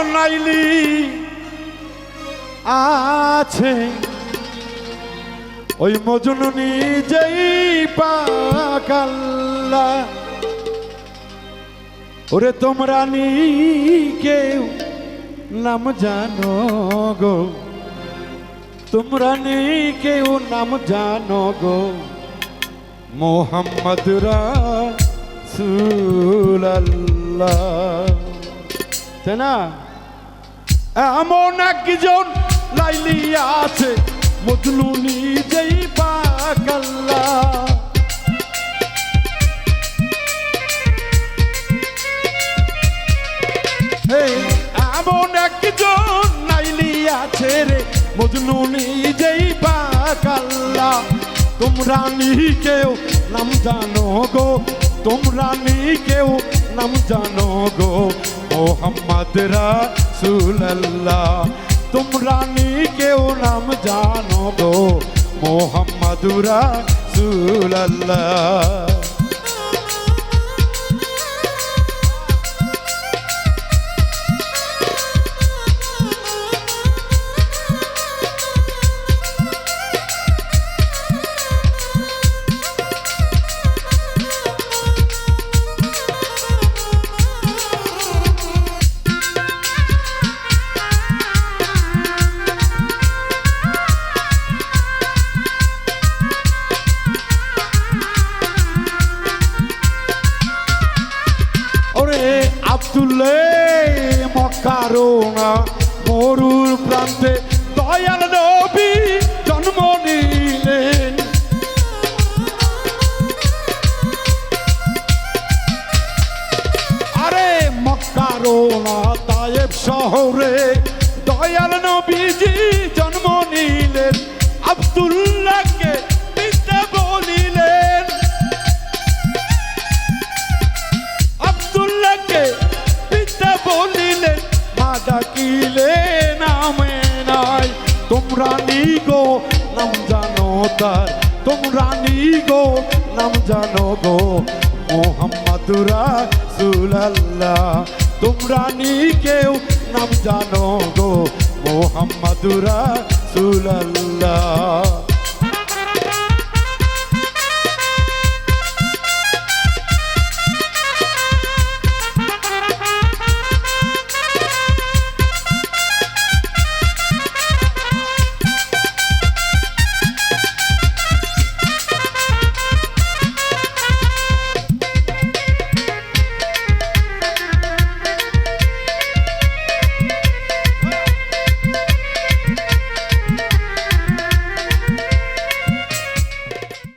নাইলি আছে ওই মজনু নিজেই পাকাল্লা ওরে তোমরা নি কেউ নাম জানো গো তোমরা নি কেউ নাম জানো গো মোহাম্মদ রাসূলুল্লাহ তাই না এমন একজন লাইলি আছে মজনু নিজেই পাগলা এমন একজন লাইলি আছে রে মজনু নিজেই পাগলা তোমরা নি কেউ নাম জানো গো তোমরা নি কেউ নাম জানো গো মোহাম্মদ রাসূলুল্লাহ তোমরা নি কেউ নাম জানো গো মোহাম্মদ রাসূলুল্লাহ আব্দুল্লে মক্কারোনা মরুর প্রান্তে দয়াল নবী জন্ম নিলেন আরে মক্কারোনা তায়েব শহরে দয়াল নবীজি জন্ম নিলেন আব্দুল্লাহকে পিতা বলিলেন আব্দুল্লাহকে বলিলেন মা ডাকিলে নামে নাই তোমরা নি গো নাম জানো তার তোমরা নি গো নাম জানো গো মোহাম্মদ রাসূলুল্লাহ তোমরা নি কেউ নাম জানো গো মোহাম্মদ রাসূলুল্লাহ